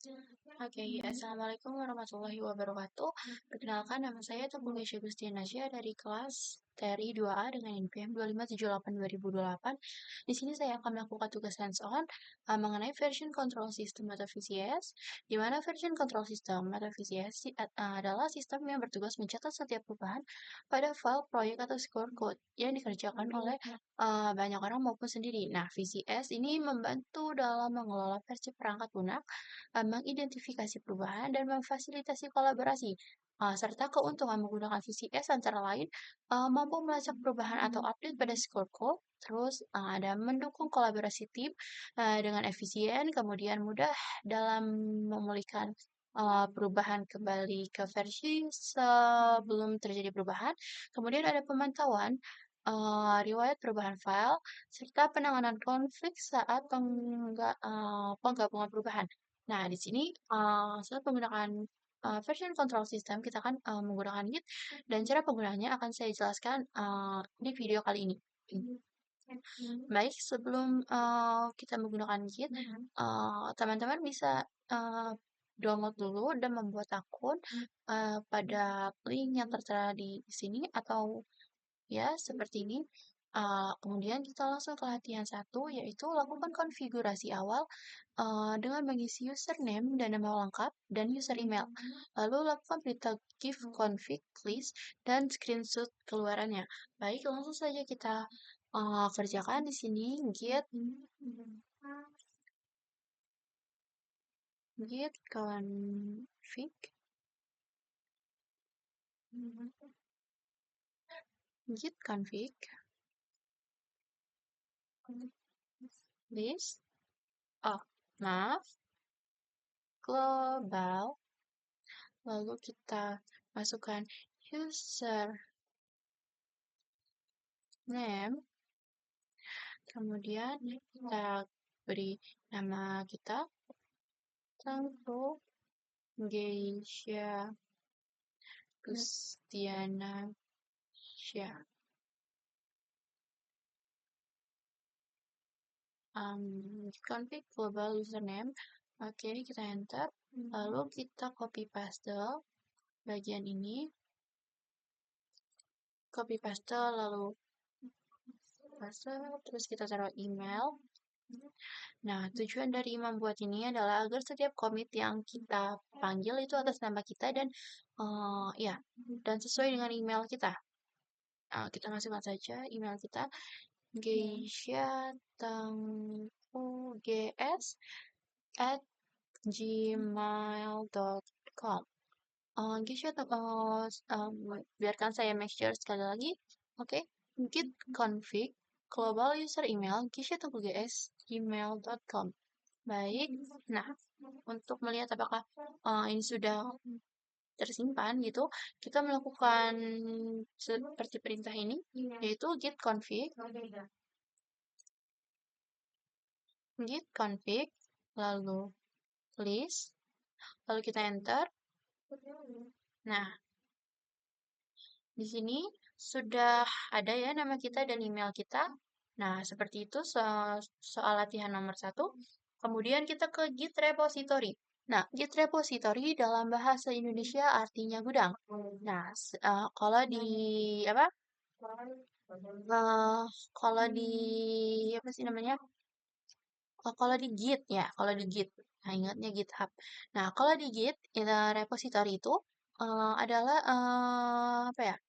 Oke, Assalamualaikum warahmatullahi wabarakatuh. Perkenalkan, nama saya Tengku Gesya Gustianasya dari kelas TRI 2A dengan NPM 2578-2028. Di sini saya akan melakukan tugas hands-on mengenai version control system atau VCS, di mana version control system atau VCS adalah sistem yang bertugas mencatat setiap perubahan pada file, proyek, atau score code yang dikerjakan oleh banyak orang maupun sendiri. Nah, VCS ini membantu dalam mengelola versi perangkat lunak, mengidentifikasi perubahan, dan memfasilitasi kolaborasi. Serta keuntungan menggunakan VCS antara lain mampu melacak perubahan atau update pada score code, terus ada mendukung kolaborasi tim dengan efisien, kemudian mudah dalam memulihkan perubahan kembali ke versi sebelum terjadi perubahan. Kemudian ada pemantauan riwayat perubahan file, serta penanganan konflik saat penggabungan perubahan. Nah, di sini saat menggunakan version control system, kita akan menggunakan Git, dan cara penggunaannya akan saya jelaskan di video kali ini. Baik, sebelum kita menggunakan Git, teman-teman bisa download dulu dan membuat akun pada link yang tertera di sini, atau ya seperti ini. Kemudian kita langsung ke latihan 1, yaitu lakukan konfigurasi awal dengan mengisi username dan nama lengkap dan user email. Lalu lakukan perintah give config list dan screenshot keluarannya. Baik, langsung saja kita kerjakan di sini git config git config list, maaf, global, lalu kita masukkan user name, kemudian kita beri nama kita, Tengku Gesya Gustianasya. Config global username. Oke, kita enter. Lalu kita copy paste bagian ini. Copy paste, lalu paste, terus kita taruh email. Nah, tujuan dari membuat ini adalah agar setiap commit yang kita panggil itu atas nama kita dan ya, dan sesuai dengan email kita. Kita masukkan saja email kita, geisha@gmail.com. Biarkan saya make sure sekali lagi. Oke, git config global user email geisha@gmail.com. Baik, nah untuk melihat apakah ini sudah tersimpan gitu, kita melakukan seperti perintah ini, yaitu git config, lalu list, lalu kita enter. Nah, di sini sudah ada ya nama kita dan email kita. Nah, seperti itu soal latihan nomor 1. Kemudian kita ke Git repository. Nah, Git repository dalam bahasa Indonesia artinya gudang. Nah, kalau di apa? Kalau di apa sih namanya? Kalau di Git ya, kalau di Git. Nah, ingatnya GitHub. Nah, kalau di Git, repository itu adalah apa ya?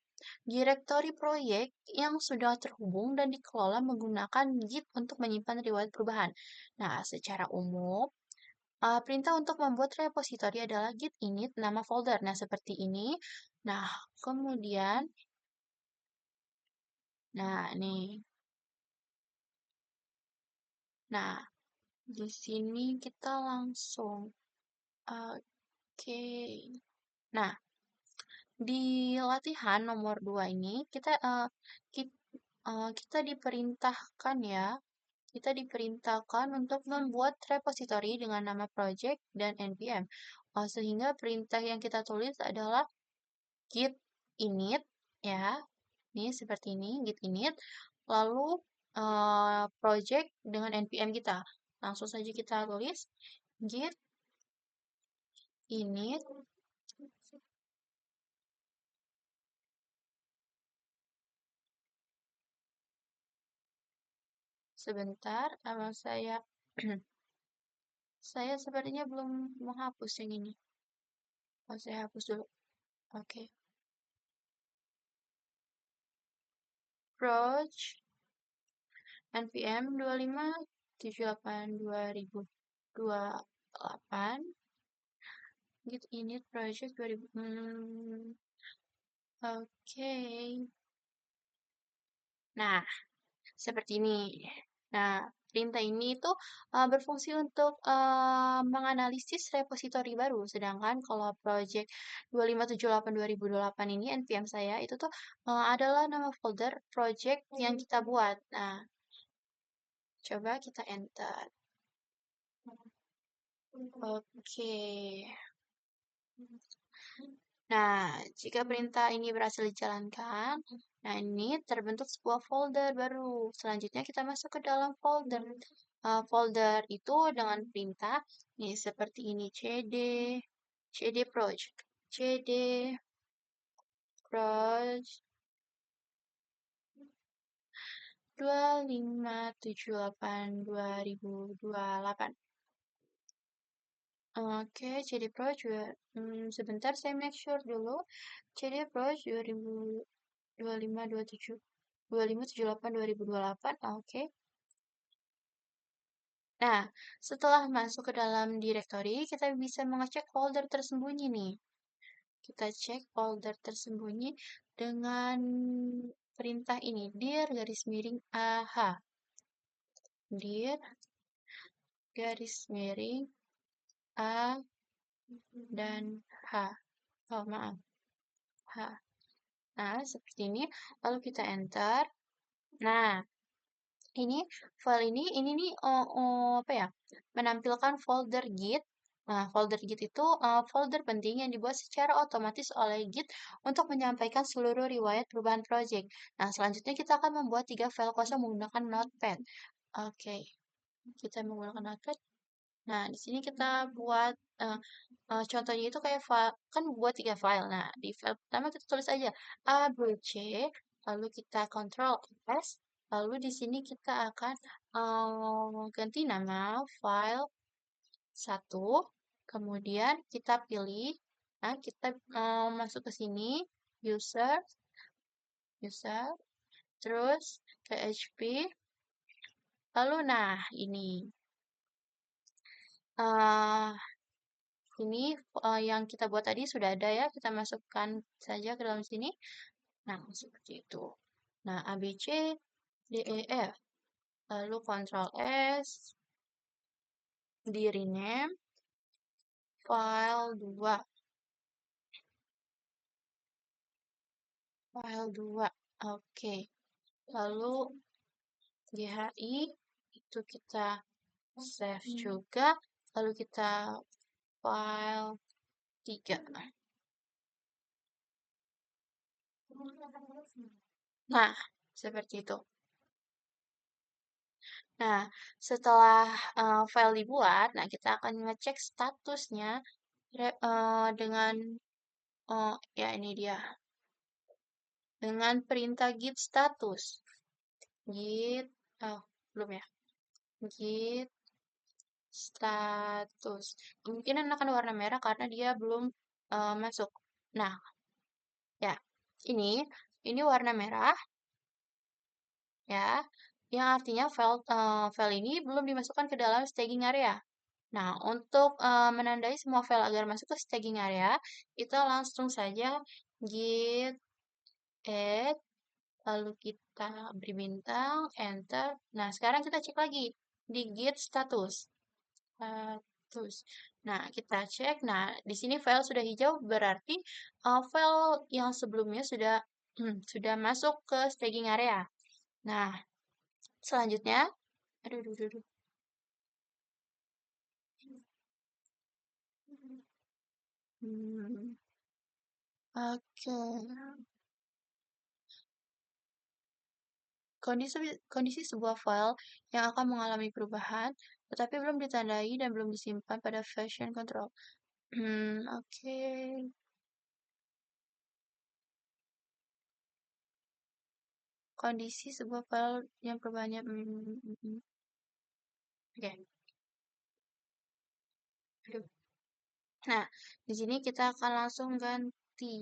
Direktori proyek yang sudah terhubung dan dikelola menggunakan Git untuk menyimpan riwayat perubahan. Nah, secara umum, perintah untuk membuat repository adalah git init nama folder. Nah, seperti ini. Nah, kemudian, nah, nih. Nah, di sini kita langsung, oke. Nah, di latihan nomor 2 ini, kita diperintahkan ya, kita diperintahkan untuk membuat repository dengan nama project dan npm. Sehingga perintah yang kita tulis adalah git init ya. Ini seperti ini, git init. Lalu project dengan npm kita. Langsung saja kita tulis git init sebentar, kalau saya sepertinya belum menghapus yang ini. Saya hapus dulu. Oke. Approach npm 2578 git init project 2000. Oke. Nah, seperti ini. Nah, perintah ini itu berfungsi untuk menganalisis repositori baru. Sedangkan kalau project 2578/2028 ini npm saya itu tuh adalah nama folder project yang kita buat. Nah, coba kita enter. Oke. Nah, jika perintah ini berhasil dijalankan, nah ini terbentuk sebuah folder baru. Selanjutnya kita masuk ke dalam folder. Folder itu dengan perintah nih seperti ini cd project, cd project 2578/2028. Oke, cd project. Sebentar saya make sure dulu. cd project 2578/2028. Oke. Nah, setelah masuk ke dalam directory, kita bisa mengecek folder tersembunyi nih. Kita cek folder tersembunyi dengan perintah ini, dir garis miring ah. Dir garis miring a dan h. Oh, maaf. H. Nah, seperti ini. Lalu kita enter. Nah, ini file ini nih apa ya? Menampilkan folder Git. Nah, folder Git itu folder penting yang dibuat secara otomatis oleh Git untuk menyampaikan seluruh riwayat perubahan project. Nah, selanjutnya kita akan membuat 3 file kosong menggunakan Notepad. Oke, kita menggunakan Notepad. Nah, di sini kita buat contohnya itu kayak file, kan buat 3 file. Nah, di file pertama kita tulis aja ABC, lalu kita Ctrl S, lalu di sini kita akan ganti nama file 1, kemudian kita pilih, nah kita masuk ke sini, user, terus PHP, lalu nah ini. Ini yang kita buat tadi sudah ada ya, kita masukkan saja ke dalam sini. Nah, seperti itu. Nah, A, B, C, D, E, F. Lalu Ctrl S, di rename, file 2. File 2. Oke. Lalu GHI, itu kita save juga. Lalu kita file 3. Nah, seperti itu. Nah, setelah file dibuat, nah kita akan ngecek statusnya dengan ya ini dia, dengan perintah git status. Git, belum ya, git status. Kemungkinan akan warna merah karena dia belum masuk. Nah, ya, ini warna merah, ya, yang artinya file ini belum dimasukkan ke dalam staging area. Nah, untuk menandai semua file agar masuk ke staging area, kita langsung saja git add, lalu kita beri bintang, enter. Nah, sekarang kita cek lagi di git status. Nah, kita cek. Nah, di sini file sudah hijau, berarti file yang sebelumnya sudah masuk ke staging area. Nah, selanjutnya, aduh. Oke. Kondisi sebuah file yang akan mengalami perubahan, tetapi belum ditandai dan belum disimpan pada version control. Oke. Kondisi sebuah file yang perubahannya. Oke. Aduh. Nah, di sini kita akan langsung ganti.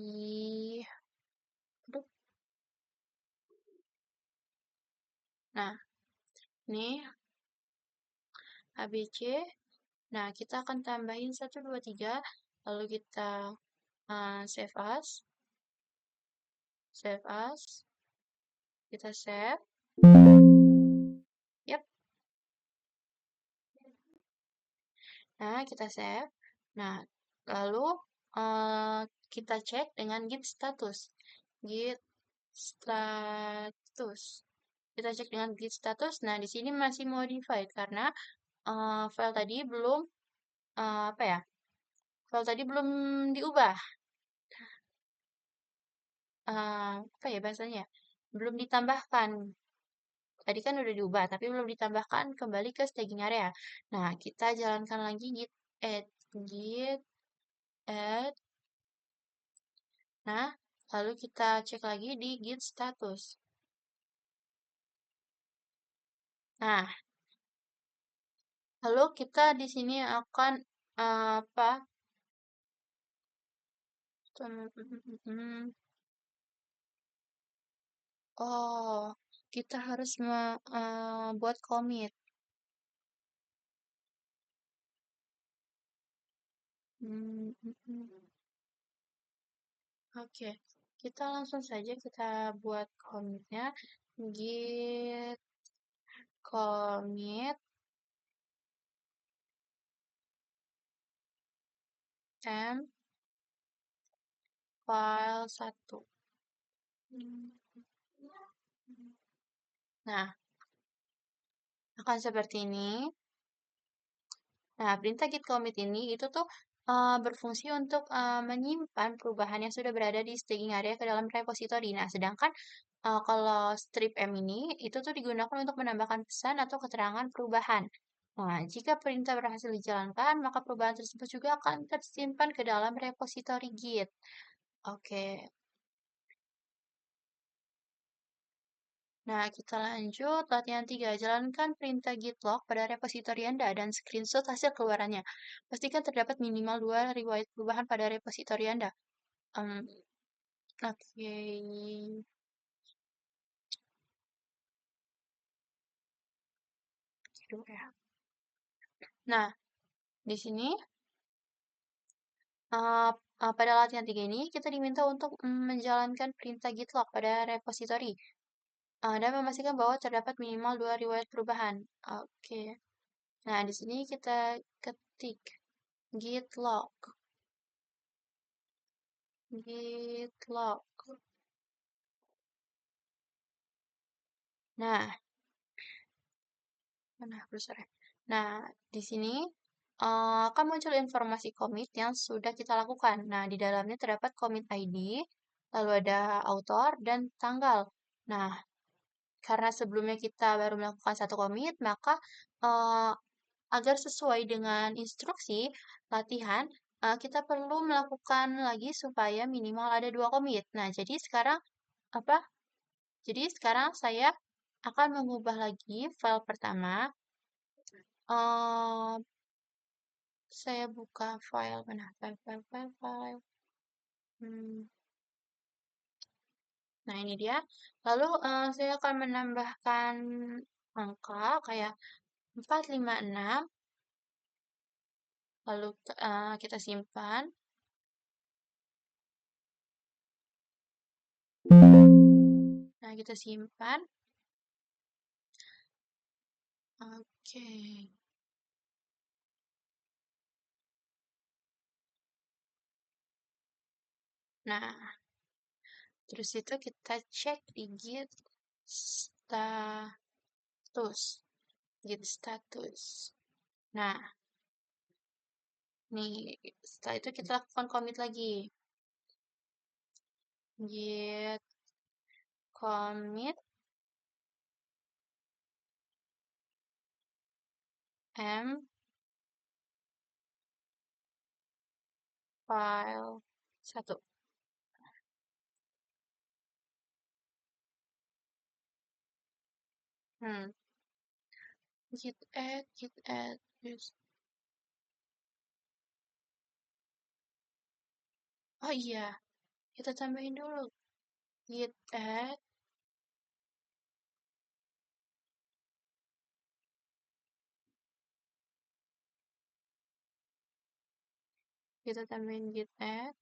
Aduh. Nah, ini ABC. Nah, kita akan tambahin 1, 2, 3. Lalu kita save as. Save as. Kita save. Yap. Nah, kita save. Nah, lalu kita cek dengan git status. Git status. Kita cek dengan git status. Nah, di sini masih modified karena file tadi belum apa ya? File tadi belum diubah. Apa ya bahasanya? Belum ditambahkan. Tadi kan udah diubah, tapi belum ditambahkan kembali ke staging area. Nah, kita jalankan lagi git add. Nah, lalu kita cek lagi di git status. Nah, lalu kita di sini akan apa? Oh, kita harus buat commit. Oke, kita langsung saja kita buat commitnya. Git commit m file 1. Nah, akan seperti ini. Nah, perintah git commit ini itu tuh berfungsi untuk menyimpan perubahan yang sudah berada di staging area ke dalam repository. Nah, sedangkan kalau strip M ini itu tuh digunakan untuk menambahkan pesan atau keterangan perubahan. Nah, jika perintah berhasil dijalankan, maka perubahan tersebut juga akan tersimpan ke dalam repository Git. Oke. Nah, kita lanjut latihan 3. Jalankan perintah git log pada repositori Anda dan screenshot hasil keluarannya. Pastikan terdapat minimal 2 riwayat perubahan pada repositori Anda. Oke. Ya. Nah, di sini pada latihan 3 ini kita diminta untuk menjalankan perintah git log pada repositori dan memastikan bahwa terdapat minimal 2 riwayat perubahan. Oke. Nah, di sini kita ketik git log. Git log. Nah, Nah, di sini akan muncul informasi commit yang sudah kita lakukan. Nah, di dalamnya terdapat commit ID, lalu ada author dan tanggal. Nah, karena sebelumnya kita baru melakukan satu commit, maka agar sesuai dengan instruksi latihan, kita perlu melakukan lagi supaya minimal ada 2 commit. Nah, jadi sekarang apa? Jadi sekarang saya akan mengubah lagi file pertama. Saya buka file mana? File. Nah, ini dia. Lalu saya akan menambahkan angka kayak 456. Lalu kita simpan. Nah, kita simpan. Oke. Nah, terus itu kita cek di git status. Git status. Nah, nih, setelah itu kita lakukan commit lagi. Git commit m file 1. Git add, yes. Oh iya, kita tambahin dulu. Git add, kita tambahin git add.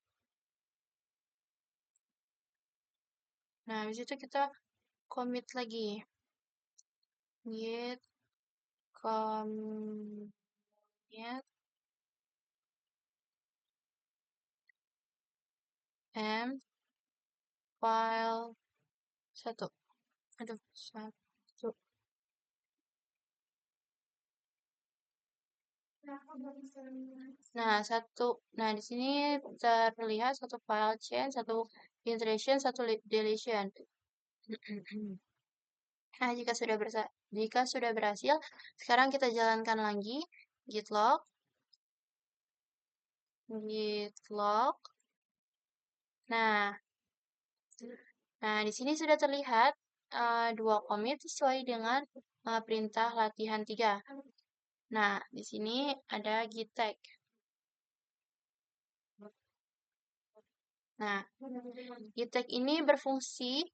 Nah, habis itu kita commit lagi. Git commit m file 1. Aduh, 1. Nah, nah di sini terlihat satu file change, satu iteration, satu deletion. Nah, jika sudah berhasil, sekarang kita jalankan lagi git log. Nah, di sini sudah terlihat 2 commit sesuai dengan perintah latihan 3. Nah, di sini ada git tag. Nah, git tag ini berfungsi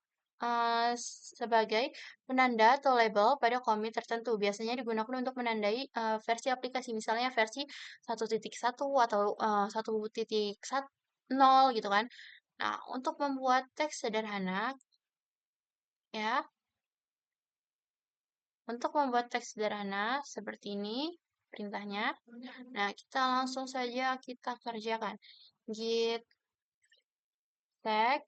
sebagai penanda atau label pada commit tertentu. Biasanya digunakan untuk menandai versi aplikasi, misalnya versi 1.1 atau 1.0 gitu kan. Nah, untuk membuat teks sederhana, ya, untuk membuat teks sederhana seperti ini perintahnya. Nah, kita langsung saja kita kerjakan. Git tag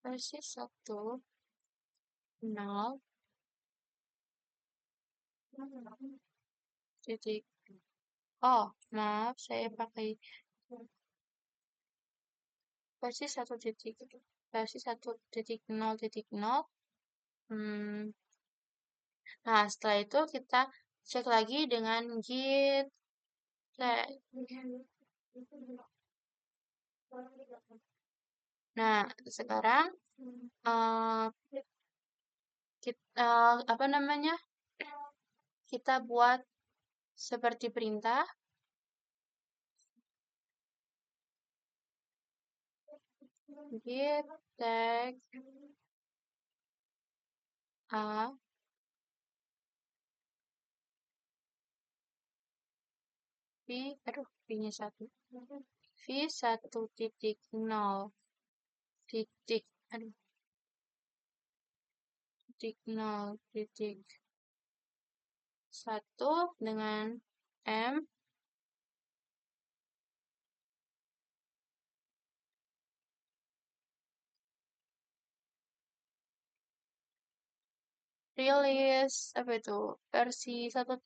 versi 1.0 titik. Oh, maaf, saya pakai versi 1.0.0. Nah, setelah itu kita cek lagi dengan git tag. Nah, sekarang kita apa namanya? Kita buat seperti perintah. Git tag a v-nya 1. V 1.0 titik, titik 0 titik 1 dengan M rilis apa itu versi 1.1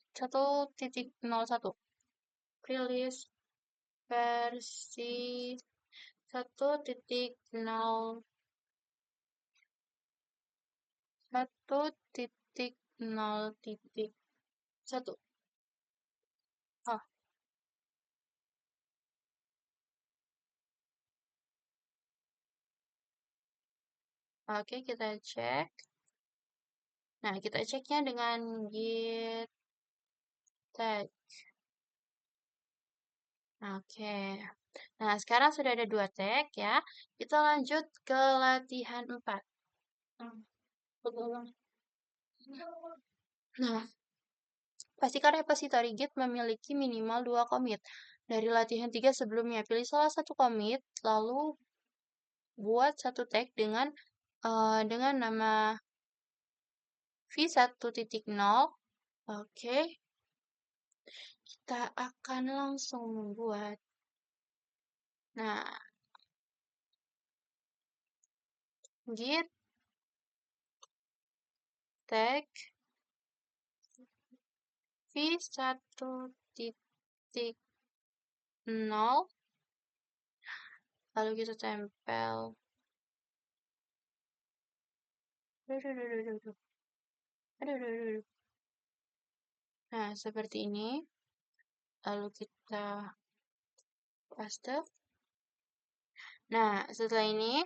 rilis versi 1.0 1.0.1. Oh, oke, kita cek. Nah, kita ceknya dengan git tag. Oke. Nah, sekarang sudah ada 2 tag ya. Kita lanjut ke latihan 4. Nah, pastikan repository Git memiliki minimal 2 commit. Dari latihan 3 sebelumnya, pilih salah satu commit, lalu buat satu tag dengan nama v1.0. Oke. Kita akan langsung membuat. Nah, git tag v1.0, lalu kita tempel. Nah, seperti ini. lalu kita paste. Nah, setelah ini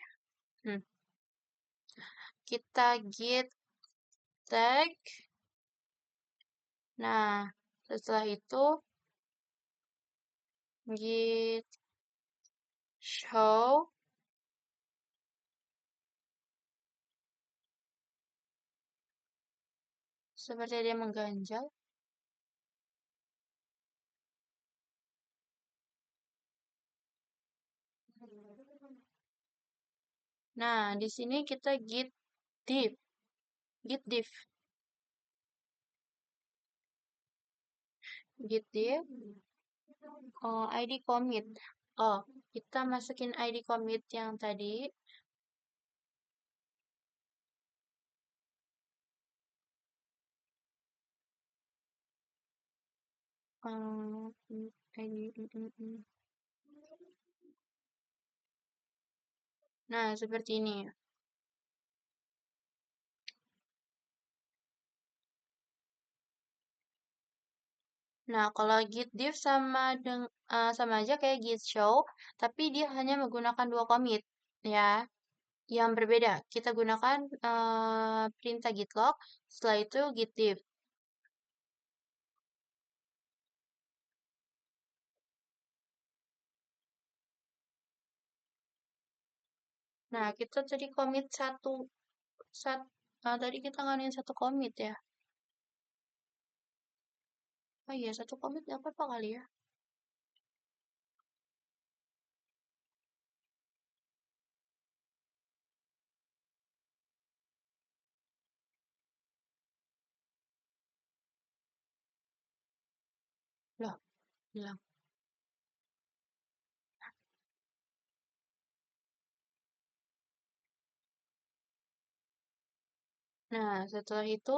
kita git tag. Nah, setelah itu git show. Seperti dia mengganjal. Nah, di sini kita git diff. Git diff. Git diff. Oh, ID commit. Oh, kita masukin ID commit yang tadi. Nah, seperti ini. Nah, kalau git diff sama aja kayak git show, tapi dia hanya menggunakan dua commit, ya, yang berbeda. Kita gunakan perintah git log, setelah itu git diff. Nah, kita tadi commit tadi kita ngalamin satu commit ya. Oh iya, satu commit nggak apa-apa kali ya. Loh, hilang. Nah, setelah itu,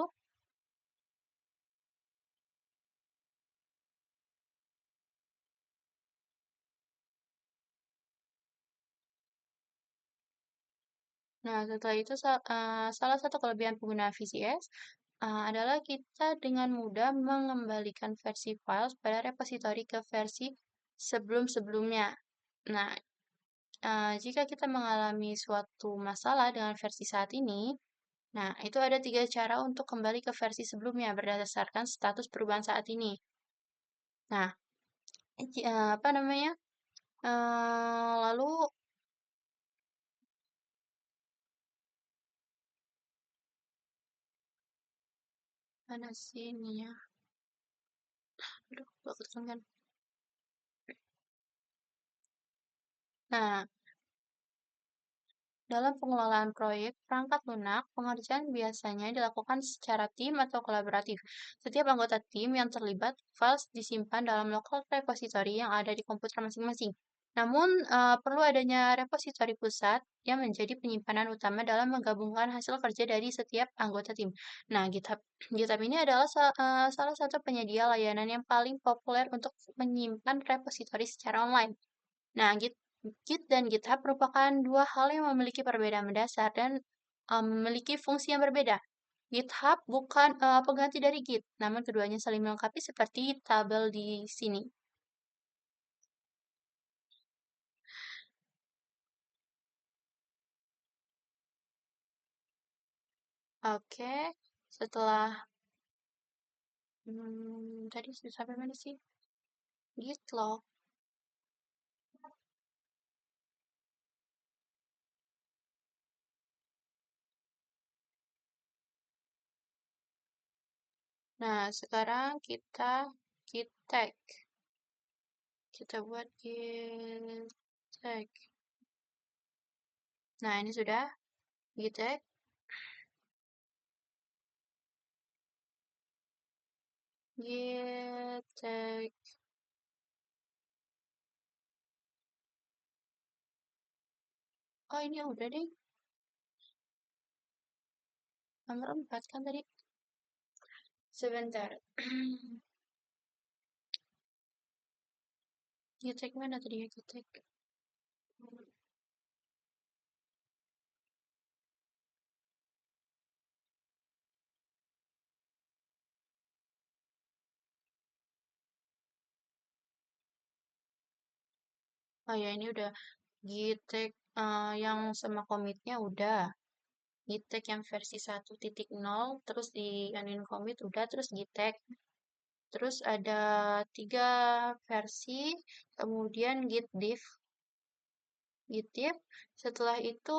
salah satu kelebihan pengguna VCS adalah kita dengan mudah mengembalikan versi file pada repositori ke versi sebelum-sebelumnya. Nah, jika kita mengalami suatu masalah dengan versi saat ini, nah itu ada 3 cara untuk kembali ke versi sebelumnya berdasarkan status perubahan saat ini. Nah, apa namanya? Lalu mana sih ini ya? Aduh, gak ketemu. Nah, dalam pengelolaan proyek perangkat lunak, pengerjaan biasanya dilakukan secara tim atau kolaboratif. Setiap anggota tim yang terlibat, files disimpan dalam local repository yang ada di komputer masing-masing. Namun, perlu adanya repositori pusat yang menjadi penyimpanan utama dalam menggabungkan hasil kerja dari setiap anggota tim. Nah, GitHub ini adalah salah satu penyedia layanan yang paling populer untuk menyimpan repositori secara online. Nah, Git dan GitHub merupakan dua hal yang memiliki perbedaan mendasar dan memiliki fungsi yang berbeda. GitHub bukan pengganti dari Git, namun keduanya saling melengkapi seperti tabel di sini. Oke, setelah tadi sampai mana sih? Git log. Nah, sekarang kita git tag. Kita buat git tag. Nah, ini sudah git tag. Git tag. Oh, ini udah deh. Nomor 4 kan tadi. Sebentar. Ngecek mana tadi ya ngecek? Oh ya, ini udah git tag yang sama komitnya udah. Git tag yang versi 1.0, terus di anuin commit udah, terus git tag. Terus ada 3 versi, kemudian git diff, git diff. Setelah itu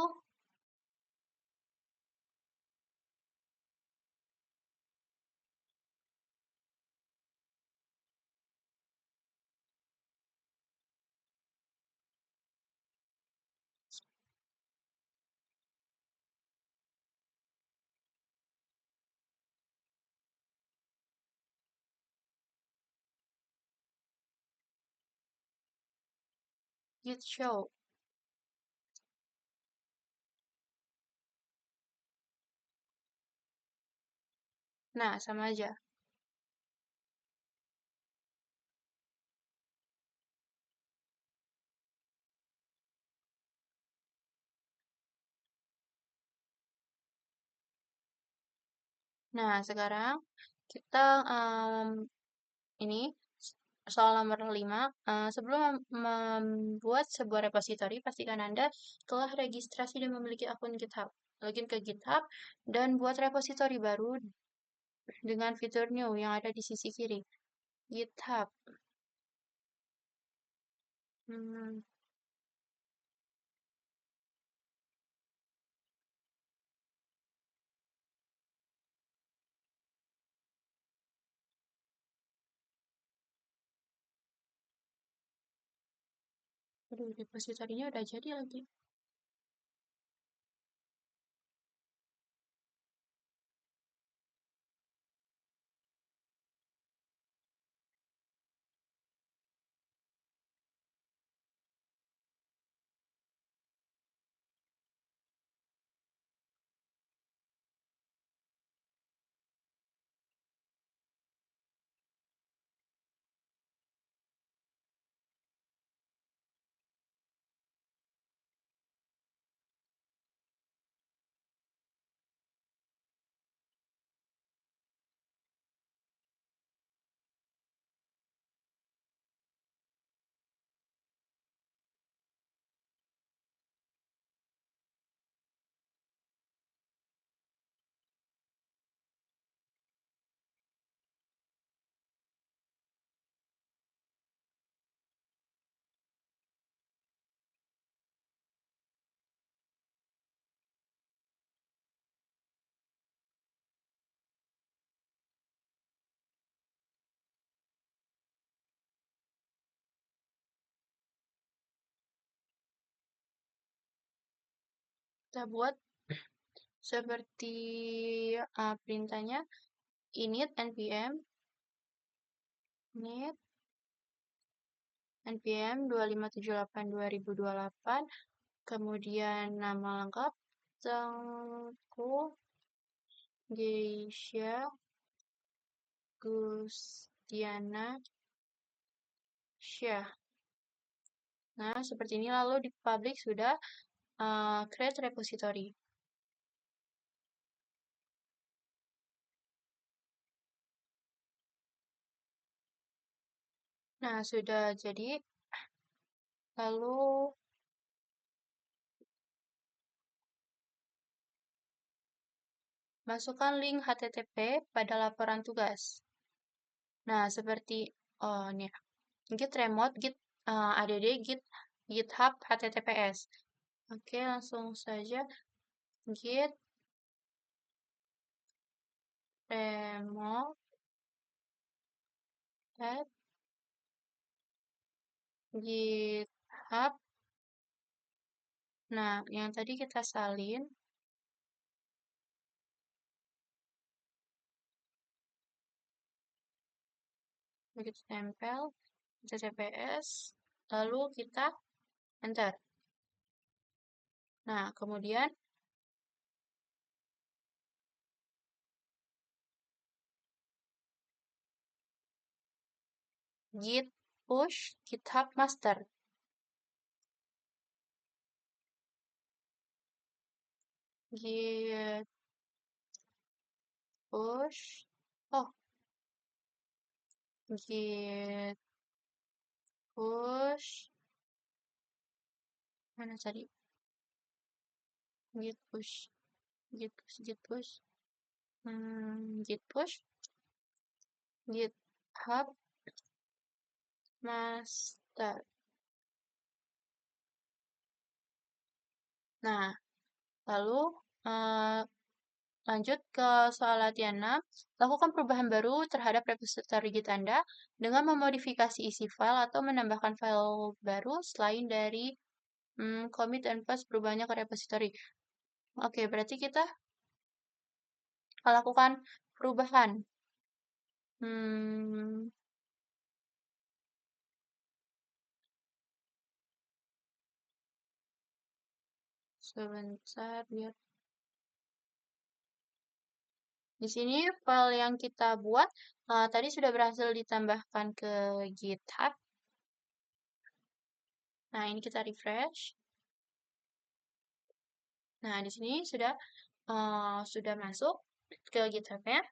git show. Nah, sama aja. Nah, sekarang kita ini soal nomor 5. Sebelum membuat sebuah repositori, pastikan Anda telah registrasi dan memiliki akun GitHub. Login ke GitHub dan buat repositori baru dengan fitur new yang ada di sisi kiri. GitHub. Hmm, aduh, repositorinya udah jadi lagi. Kita buat seperti perintahnya init npm init npm 2578/2028, kemudian nama lengkap Tengku Geisha Gustiana Syah. Nah, seperti ini lalu di public sudah create repository. Nah, sudah jadi. Lalu masukkan link HTTP pada laporan tugas. Nah, seperti oh ini git remote git add git github https. Oke, langsung saja git remote add github. Nah, yang tadi kita salin begitu tempel https, lalu kita enter. Nah, kemudian git push github master. Git push. Oh, git push Mana tadi? Git push, git push, git push, git push, GitHub master. Nah, lalu eh, lanjut ke soal latihan 6. Lakukan perubahan baru terhadap repository Git Anda dengan memodifikasi isi file atau menambahkan file baru selain dari commit dan paste perubahannya ke repository. Oke, berarti kita lakukan perubahan. Sebentar, biar di sini file yang kita buat tadi sudah berhasil ditambahkan ke GitHub. Nah, ini kita refresh. Nah, di sini sudah masuk ke GitHub-nya.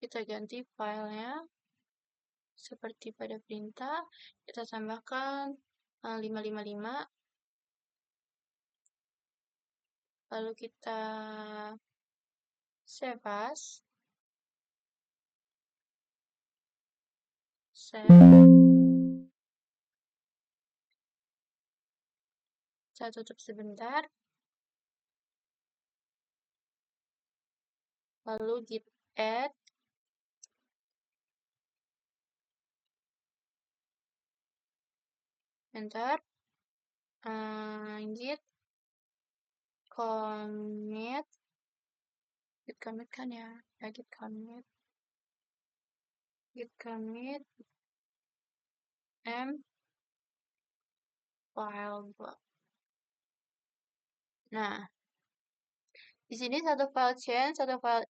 Kita ganti filenya seperti pada perintah. Kita tambahkan 555. Lalu kita save as. Save. Saya tutup sebentar. Lalu git add. Enter. Git commit. Git commit kan ya? Ya, git commit. Git commit m file 2. Nah, di sini satu file change, satu file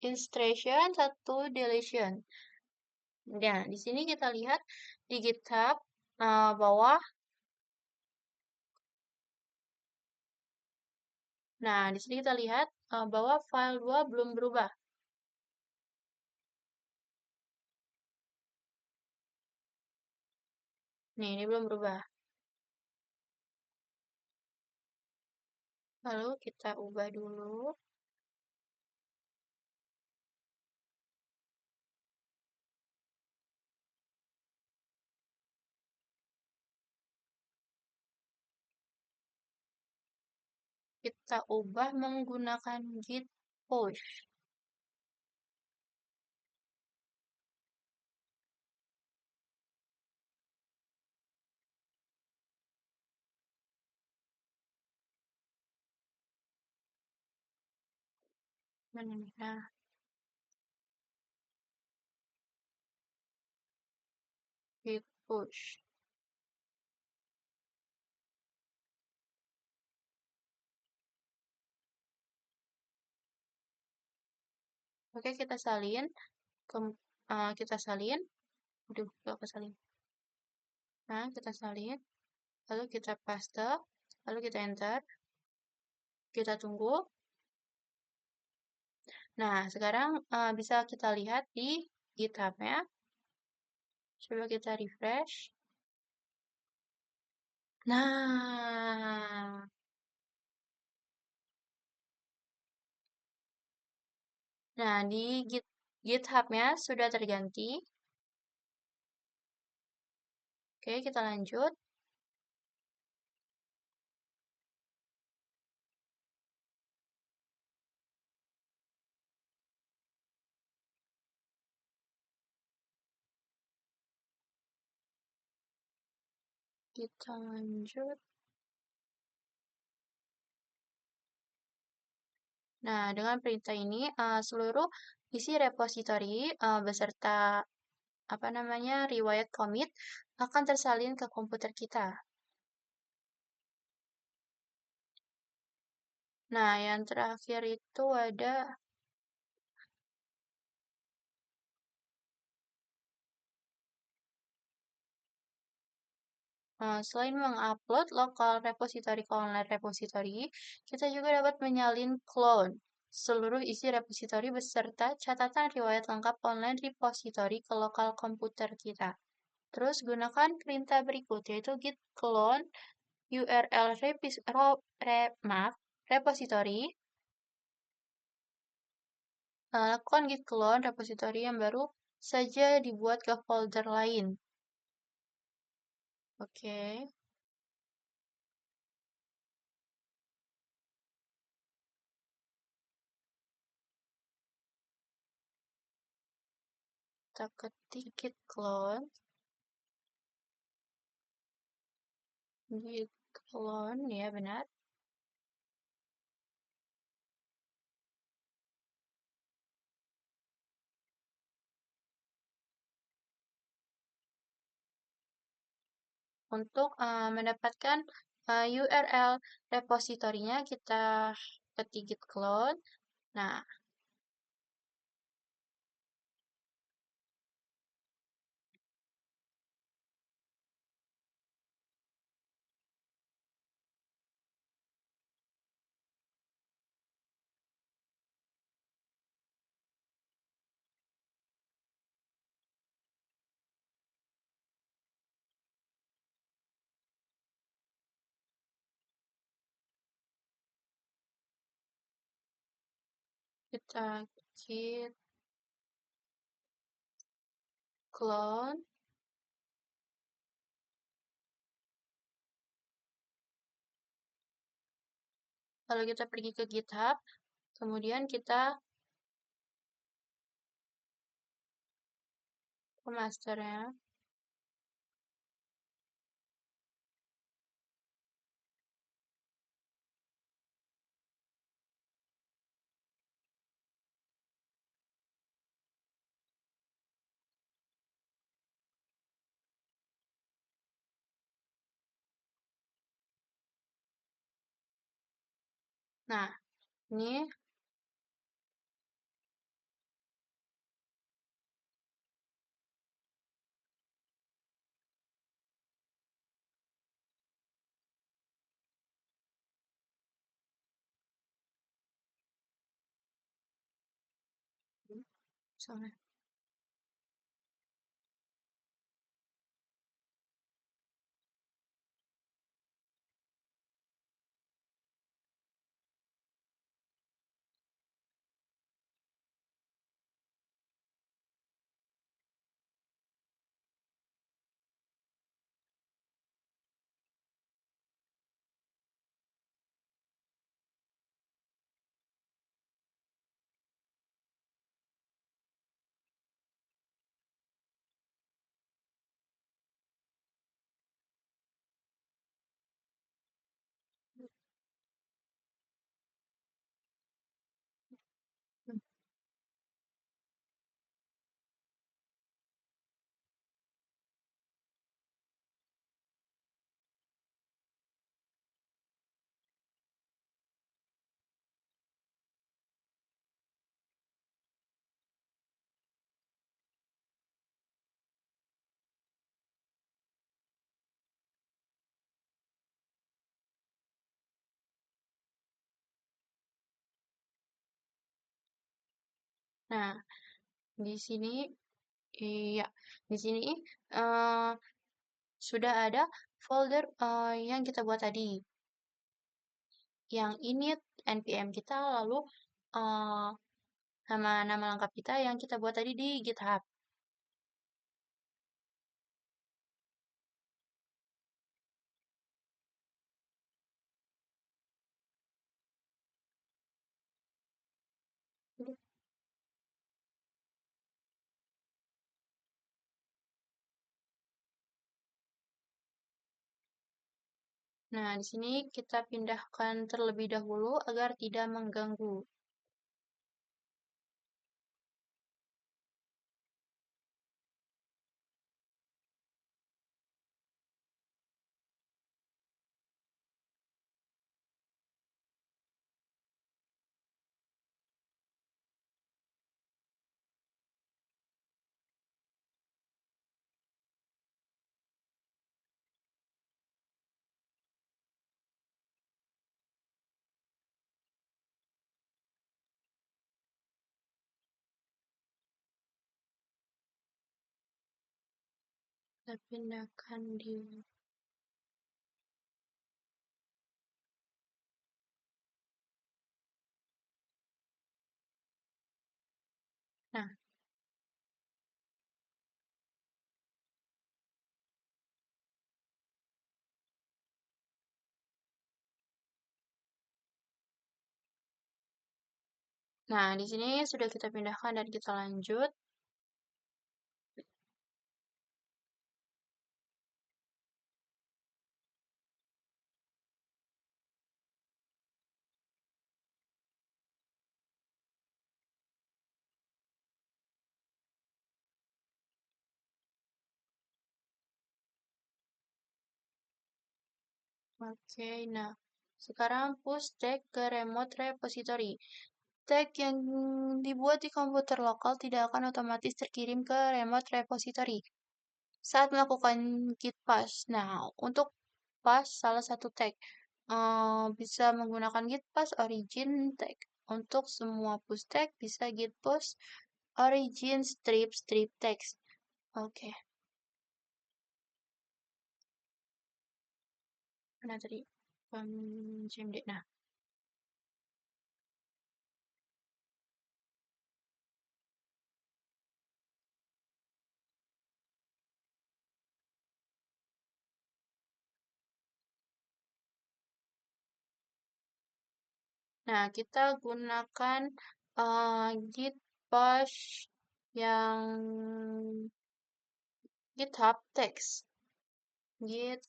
illustration, satu deletion. Nah, di sini kita lihat di GitHub bawah. Nah, di sini kita lihat bahwa file 2 belum berubah. Nih, ini belum berubah. Lalu kita ubah dulu. Kita ubah menggunakan git push. Mana nih? Nah, git push. Oke, kita salin. Kita salin. Aduh, gak kesalin. Nah, kita salin. Lalu kita paste. Lalu kita enter. Kita tunggu. Nah, sekarang bisa kita lihat di GitHub-nya. Coba kita refresh. Nah, di GitHub-nya sudah terganti. Oke, kita lanjut. Kita lanjut. Nah, dengan perintah ini seluruh isi repositori beserta riwayat commit akan tersalin ke komputer kita. Nah, yang terakhir itu ada selain mengupload lokal repository ke online repository, kita juga dapat menyalin clone seluruh isi repository beserta catatan riwayat lengkap online repository ke lokal komputer kita. Terus gunakan perintah berikut yaitu git clone URL repository. Lakukan git clone repository yang baru saja dibuat ke folder lain. Oke. Kita ketik git clone, ya benar. Untuk mendapatkan URL repositorinya kita ketik git clone. Nah, kita git clone. Lalu kita pergi ke GitHub, kemudian kita ke masternya. Nah, ini soalnya. Nah, di sini iya, di sini eh, sudah ada folder yang kita buat tadi. Yang init npm kita lalu eh, nama lengkap kita yang kita buat tadi di GitHub. Nah, di sini kita pindahkan terlebih dahulu agar tidak mengganggu. Kita pindahkan di... Nah, di sini sudah kita pindahkan dan kita lanjut. Oke, nah sekarang push tag ke remote repository. Tag yang dibuat di komputer lokal tidak akan otomatis terkirim ke remote repository saat melakukan git push. Nah, untuk push salah satu tag bisa menggunakan git push origin tag. Untuk semua push tag bisa git push origin strip text. Oke, mana tadi? CMD. Nah, kita gunakan git push yang GitHub text. Git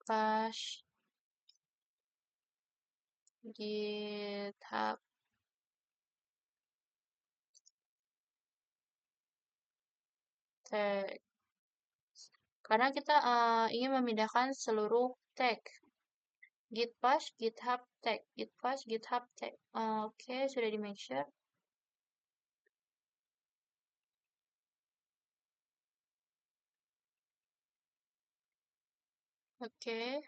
push GitHub text. Karena kita ingin memindahkan seluruh tag. Git push GitHub tag. Git push GitHub tag. Oke, sudah di make sure. Oke.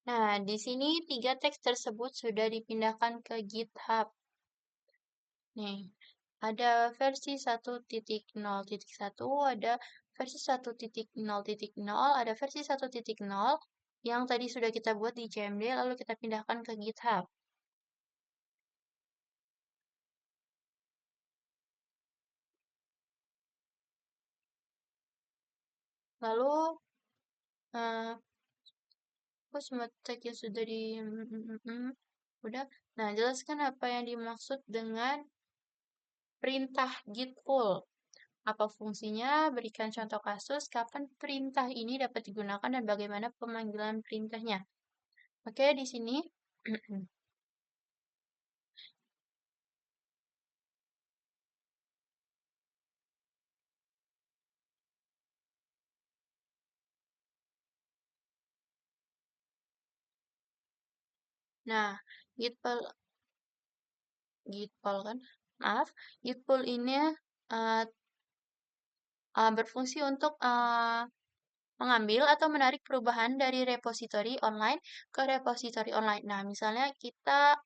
Nah, di sini tiga teks tersebut sudah dipindahkan ke GitHub. Nih, ada versi 1.0.1, ada versi 1.0.0, ada versi 1.0 yang tadi sudah kita buat di CMD, lalu kita pindahkan ke GitHub. Lalu, aku semua tag yang sudah di... udah. Nah, jelaskan apa yang dimaksud dengan perintah git pull. Apa fungsinya? Berikan contoh kasus kapan perintah ini dapat digunakan dan bagaimana pemanggilan perintahnya. Oke, di sini. Nah, git pull, kan? Maaf, git pull ini uh, berfungsi untuk mengambil atau menarik perubahan dari repositori online ke repositori online. Nah, misalnya kita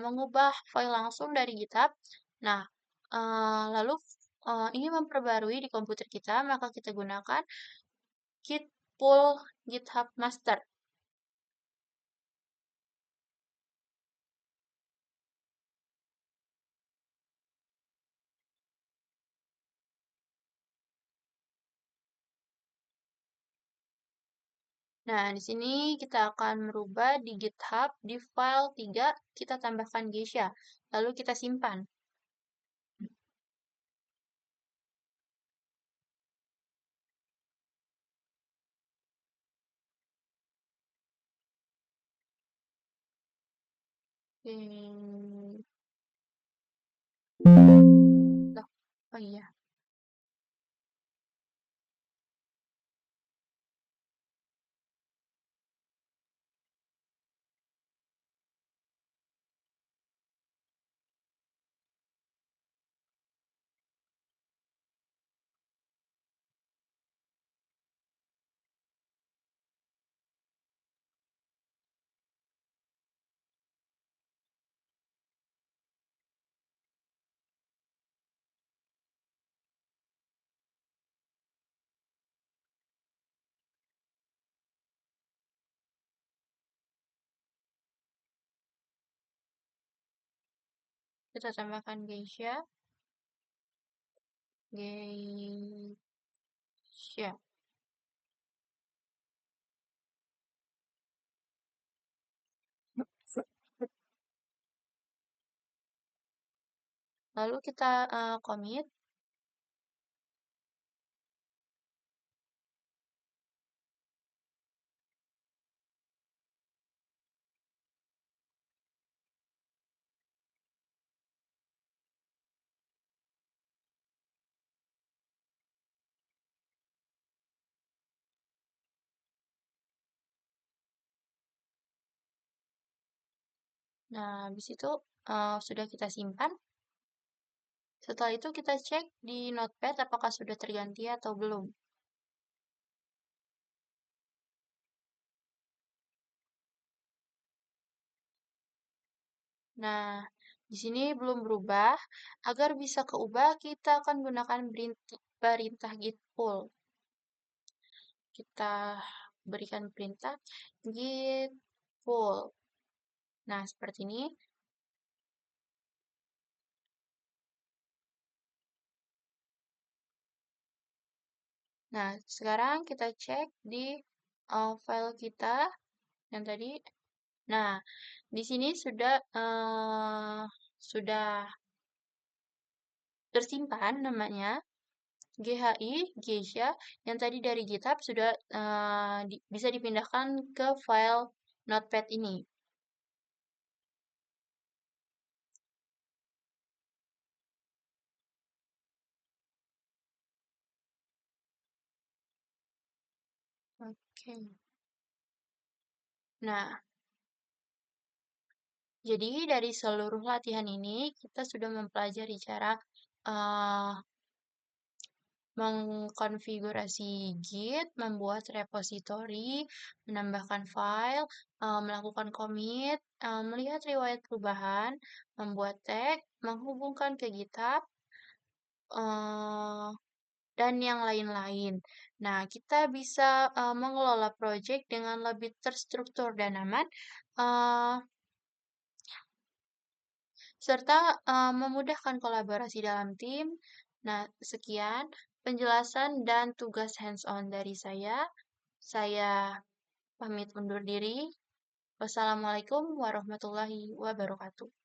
mengubah file langsung dari GitHub. Nah, lalu ingin memperbarui di komputer kita, maka kita gunakan git pull GitHub master. Nah, di sini kita akan merubah di GitHub di file 3, kita tambahkan Geisha, lalu kita simpan. Oke. Loh, oh iya. Kita tambahkan Geisha. Geisha. Lalu kita commit. Nah, habis itu sudah kita simpan. Setelah itu kita cek di Notepad apakah sudah terganti atau belum. Nah, di sini belum berubah. Agar bisa keubah, kita akan gunakan perintah git pull. Kita berikan perintah git pull. Nah, seperti ini. Nah, sekarang kita cek di file kita yang tadi. Nah, di sini sudah tersimpan namanya GHI Geisha yang tadi dari GitHub sudah bisa dipindahkan ke file Notepad ini. Oke. Nah, jadi dari seluruh latihan ini kita sudah mempelajari cara uh, mengkonfigurasi Git, membuat repository, menambahkan file, melakukan commit, melihat riwayat perubahan, membuat tag, menghubungkan ke GitHub, dan yang lain-lain. Nah, kita bisa mengelola project dengan lebih terstruktur dan aman, uh, serta memudahkan kolaborasi dalam tim. Nah, sekian penjelasan dan tugas hands-on dari saya. Saya pamit undur diri. Wassalamualaikum warahmatullahi wabarakatuh.